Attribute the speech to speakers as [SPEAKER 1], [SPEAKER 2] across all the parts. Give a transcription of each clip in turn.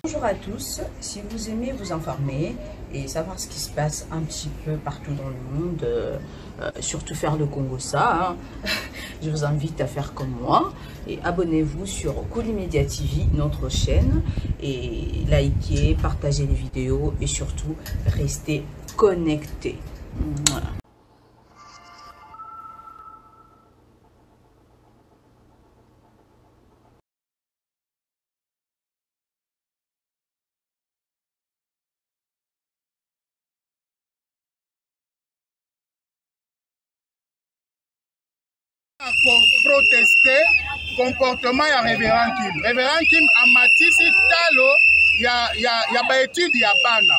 [SPEAKER 1] Bonjour à tous, si vous aimez vous informer et savoir ce qui se passe un petit peu partout dans le monde, surtout faire le Congo ça, je vous invite à faire comme moi et abonnez-vous sur Colimedia TV, notre chaîne, et likez, partagez les vidéos et surtout restez connectés. Voilà.
[SPEAKER 2] Protester comportement ya Révérend Kim. Révérend Kim amatisi talo ya ba étude ya bana.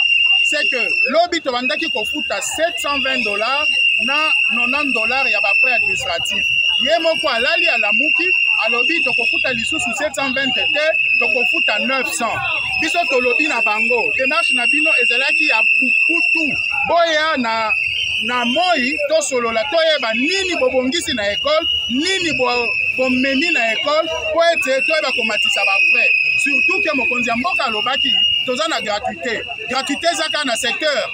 [SPEAKER 2] C'est que lobi to bandaki kofuta $720 na $90 ya ba frais administratifs. Ye moko alali alamuki alobi to kofuta lisusu 720 te to kofuta 900. Biso to lobi na bango. Démarche na bino ezalaki ya pukutu. Boya na moi to solola toyeba nini bobongisi na école nini bomemi na école po ete toyeba komatisa ba frais surtout que mokonzi ya mboka alobaki toza na gratuité ezaka na secteur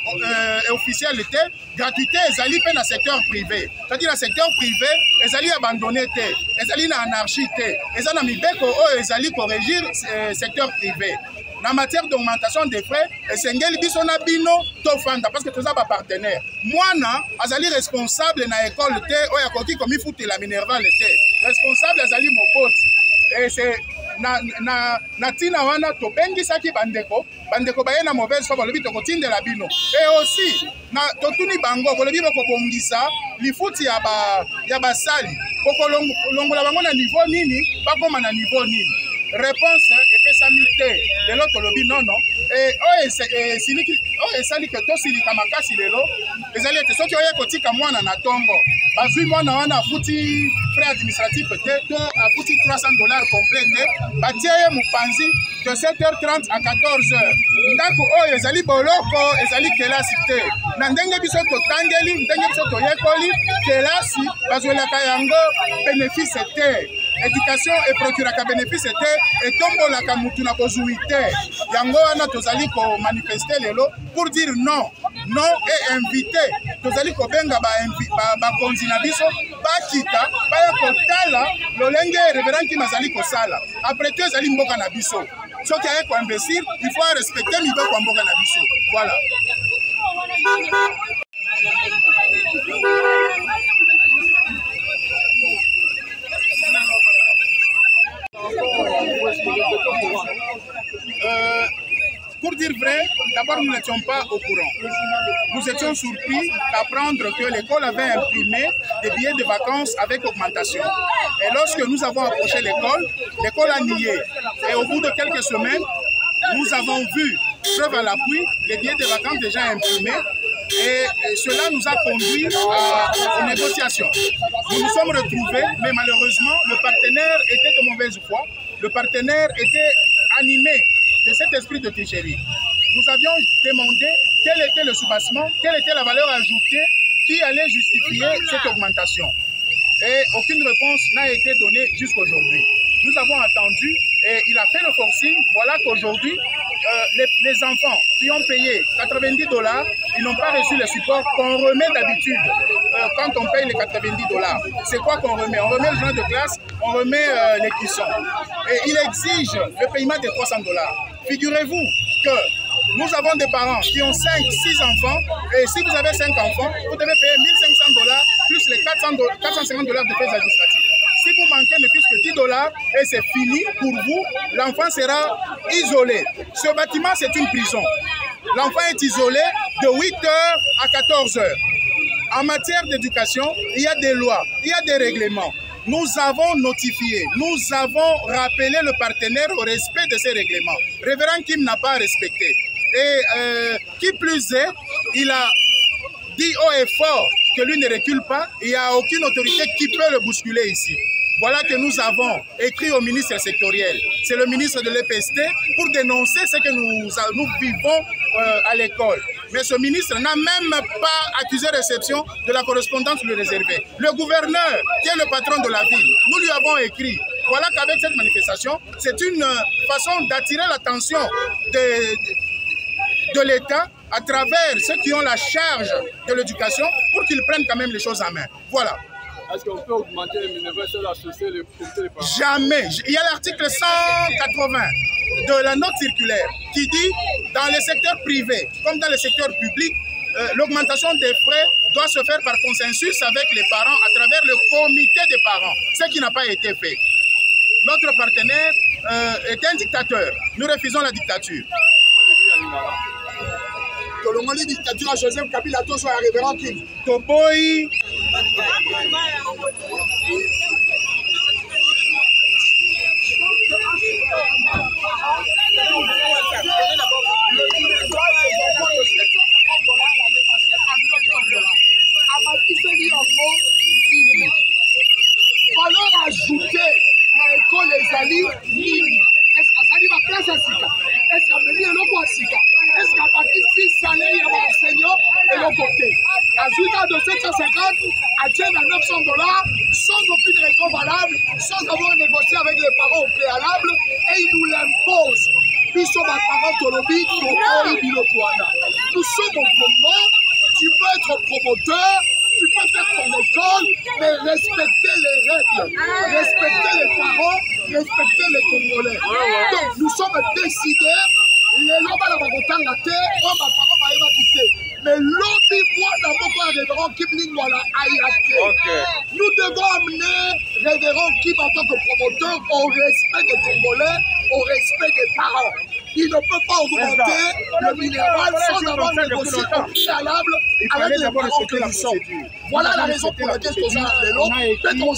[SPEAKER 2] officiel te gratuité ezali pe na secteur privé c'est-à-dire na secteur privé ezali abandonné te ezali na anarchie te eza na mibeko oyo ezali korégir secteur privé. En matière d'augmentation des frais, esengeli biso na bino tofanda parce que toza ba partenaire. Mwana azali responsable na école te oya koki komi futela minerval te. Responsable azali moboti. Et c'est na tina wana to bengisaki bandeko baye na mauvaise foi balobi to kotindela bino. Et aussi na totuni bango bolobi boko bongisa lifuti ya basali. Boko longola bango na niveau nini, bakoma na niveau nini. Réponse epesami te lelo tolobi nono esali ke tosilika makasi lelo ezali ete soki oye kotika mwana na ntongo bazwi mwana wana afuti frais administratif te to afuti $300 complet te batie ye mopanzi de 7h30 à 14h ndako oyo ezali boloko ezali kelasi te na ndenge biso totangeli ndenge biso toyekoli kelasi bazwelaka yango bénéfice te. Éducation et procuraka bénéfice te et tombolaka mutu na kozui te yango wana tozali ko manifester lelo pour dire non et inviter tozali ko benga ba konzi na biso bakita baya kotala lolenge Révérend Kim azali kosala après tout ezali mboka na biso soki aye ko imbécile il faut respecter mibeko mboka na biso voilà. Pour dire vrai, d'abord nous n'étions pas au courant. Nous étions surpris d'apprendre que l'école avait imprimé des billets de vacances avec augmentation. Et lorsque nous avons approché l'école a nié. Et au bout de quelques semaines, nous avons vu, preuve à l'appui, les billets de vacances déjà imprimés. Et cela nous a conduit aux négociations. Nous nous sommes retrouvés, mais malheureusement, le partenaire était de mauvaise foi. Le partenaire était animé de cet esprit de tricherie. Nous avions demandé quel était le soubassement, quelle était la valeur ajoutée qui allait justifier cette augmentation. Et aucune réponse n'a été donnée jusqu'aujourd'hui. Nous avons attendu et il a fait le forcing. Voilà qu'aujourd'hui, les enfants qui ont payé $90, ils n'ont pas reçu le support qu'on remet d'habitude quand on paye les $90. C'est quoi qu'on remet? On remet le journal de classe, on remet les cuissons. Et il exige le paiement de $300. Figurez-vous que nous avons des parents qui ont 5, 6 enfants et si vous avez 5 enfants, vous devez payer $1500 plus les $450 de frais administratifs. Si vous manquez ne plus que $10 et c'est fini pour vous, l'enfant sera isolé. Ce bâtiment, c'est une prison. L'enfant est isolé de 8h à 14h. En matière d'éducation, il y a des lois, il y a des règlements. Nous avons notifié, nous avons rappelé le partenaire au respect de ces règlements. Révérend Kim n'a pas respecté. Et qui plus est, il a dit haut et fort que lui ne recule pas. Il n'y a aucune autorité qui peut le bousculer ici. Voilà que nous avons écrit au ministre sectoriel. C'est le ministre de l'EPST pour dénoncer ce que nous vivons à l'école. Mais ce ministre n'a même pas accusé réception de la correspondance lui réservée. Le gouverneur, qui est le patron de la ville, nous lui avons écrit Voilà qu'avec cette manifestation, c'est une façon d'attirer l'attention de l'État à travers ceux qui ont la charge de l'éducation pour qu'ils prennent quand même les choses en main. Voilà.
[SPEAKER 3] Est-ce qu'on peut augmenter les minerais sans associer les comités de parents?
[SPEAKER 2] Jamais. Il y a l'article 180 de la note circulaire qui dit dans les secteurs privés comme dans les secteurs publics, l'augmentation des frais doit se faire par consensus avec les parents à travers le comité des parents, ce qui n'a pas été fait. Notre partenaire est un dictateur. Nous refusons la dictature.
[SPEAKER 4] Tolongoli dictature à Joseph Kabila to soit révérend King.
[SPEAKER 2] Toboy.
[SPEAKER 4] Valeur ajoutée dans l'école les alliés. Est-ce que ça dit ma classe à Sika? Est-ce qu'à venir le quoi Sika? Est-ce qu'à partir de 6 salaires, il y a un enseignant et l'autre côté? Résultat de 750 à 900 $, sans aucune raison valable, sans avoir négocié avec les parents au préalable, et ils nous l'imposent. Nous sommes à parents Tolobi, nous sommes au Congo, tu peux être promoteur, tu peux faire ton école, mais respecter les règles, respecter les parents, respecter les Congolais. Donc nous sommes décidés, les lobes à la Bagotanga, on va parents quitter. Mais l'objet, moi, d'abord, révérend Kim Lingwala Ayate. Nous devons amener révérend Kim en tant que promoteur au respect des Congolais, au respect des parents. Il ne peut pas augmenter le minéral sans avoir négocié au préalable avec les parents que nous sommes. Voilà la raison pour laquelle nous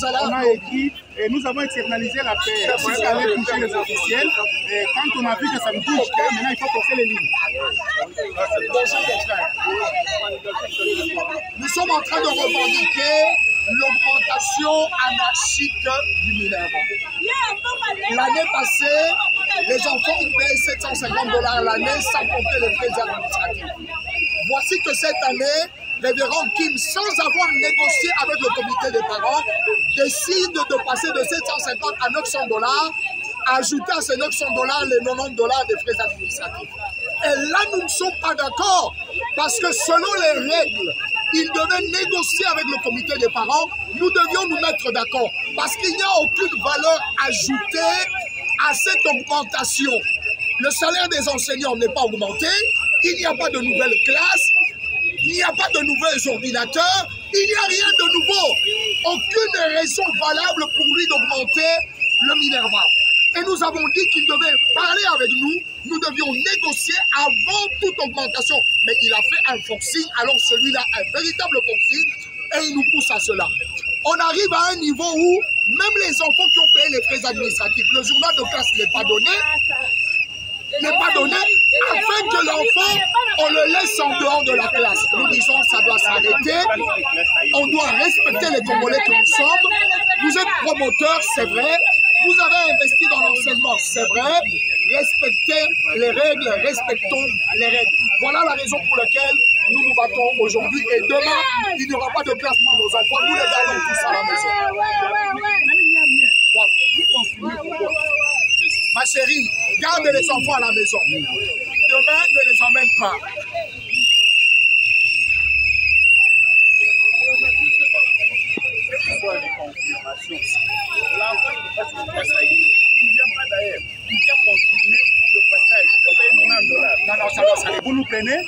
[SPEAKER 2] a écrit et nous avons externalisé la paix. C'est ça allait toucher les officiels. Et quand on a vu que ça ne bouge pas, maintenant il faut forcer les lignes.
[SPEAKER 4] Nous sommes en train de revendiquer l'augmentation anarchique du minéral. L'année passée, les enfants ont payé 750 $ l'année sans compter les frais administratifs. Voici que cette année, révérend Kim, sans avoir négocié avec le comité des parents, décide de passer de 750 à 900 $, ajouter à ces 900 $ les 90 $ des frais administratifs. Et là, nous ne sommes pas d'accord, parce que selon les règles, il devait négocier avec le comité des parents, nous devions nous mettre d'accord, parce qu'il n'y a aucune valeur ajoutée à cette augmentation. Le salaire des enseignants n'est pas augmenté, il n'y a pas de nouvelles classes, il n'y a pas de nouveaux ordinateurs, il n'y a rien de nouveau. Aucune raison valable pour lui d'augmenter le Minerva. Et nous avons dit qu'il devait parler avec nous, nous devions négocier avant toute augmentation. Mais il a fait un forcing, alors celui-là, un véritable forcing, et il nous pousse à cela. On arrive à un niveau où même les enfants qui ont payé les frais administratifs, le journal de classe n'est pas donné, afin que l'enfant, on le laisse en dehors de la classe. Nous disons ça doit s'arrêter, on doit respecter les Congolais que nous sommes. Vous êtes promoteurs, c'est vrai, vous avez investi dans l'enseignement, c'est vrai, respectez les règles, respectons les règles. Voilà la raison pour laquelle nous nous battons aujourd'hui et demain, il n'y aura pas de place pour nos enfants, nous les gardons tous à la maison. Ma chérie, garde les enfants à la maison. Demain, ne les emmène pas.
[SPEAKER 2] Vous nous prenez?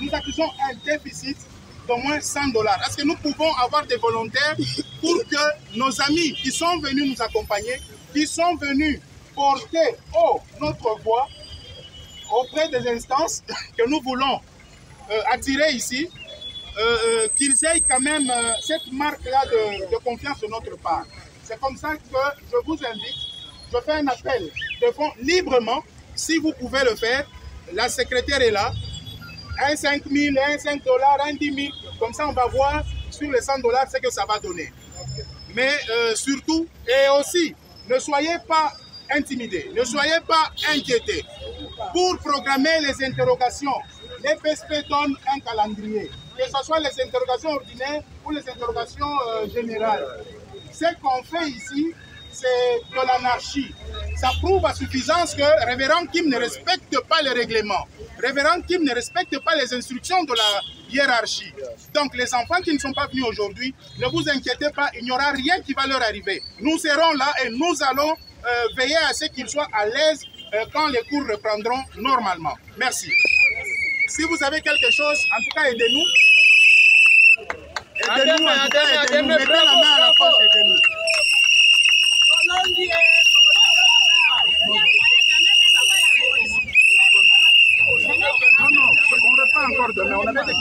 [SPEAKER 2] nous accusons un déficit d'au moins $100. Est-ce que nous pouvons avoir des volontaires pour que nos amis qui sont venus nous accompagner, qui sont venus porter haut notre voix auprès des instances que nous voulons attirer ici, qu'ils aient quand même cette marque-là de confiance de notre part. C'est comme ça que je vous invite, je fais un appel de fonds librement, si vous pouvez le faire. La secrétaire est là, un 5 000, un $5, un 10 000, comme ça on va voir sur les $100 ce que ça va donner. Mais surtout, et aussi, ne soyez pas intimidés, ne soyez pas inquiétés. Pour programmer les interrogations, les PSP donnent un calendrier, que ce soit les interrogations ordinaires ou les interrogations générales. Ce qu'on fait ici, c'est de l'anarchie. Ça prouve à suffisance que Révérend Kim ne respecte pas les règlements. Révérend Kim ne respecte pas les instructions de la hiérarchie. Donc les enfants qui ne sont pas venus aujourd'hui, ne vous inquiétez pas, il n'y aura rien qui va leur arriver. Nous serons là et nous allons veiller à ce qu'ils soient à l'aise quand les cours reprendront normalement. Merci. Si vous avez quelque chose, en tout cas aidez-nous. Aidez-nous, en tout cas aidez-nous. Mettez la main à la poche, aidez-nous. Non, on ne reprend encore demain. On avait des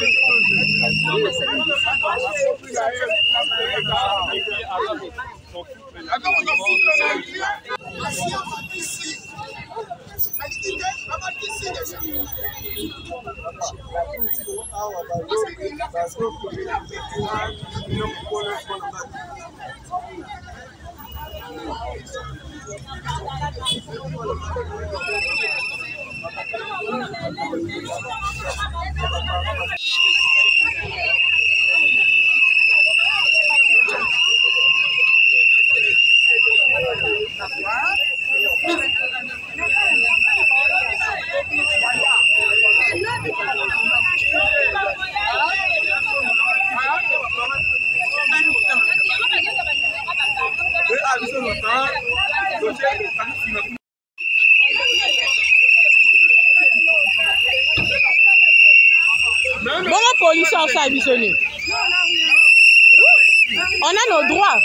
[SPEAKER 5] Bonne pollution, ça, Bisoni. On a nos droits.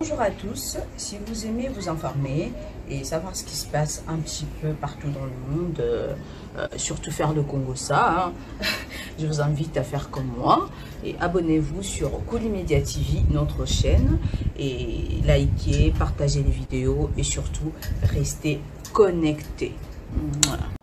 [SPEAKER 1] Bonjour à tous, si vous aimez vous informer et savoir ce qui se passe un petit peu partout dans le monde, surtout faire le Congo-ça, je vous invite à faire comme moi et abonnez-vous sur Koulimedia TV, notre chaîne, et likez, partagez les vidéos et surtout restez connectés. Voilà.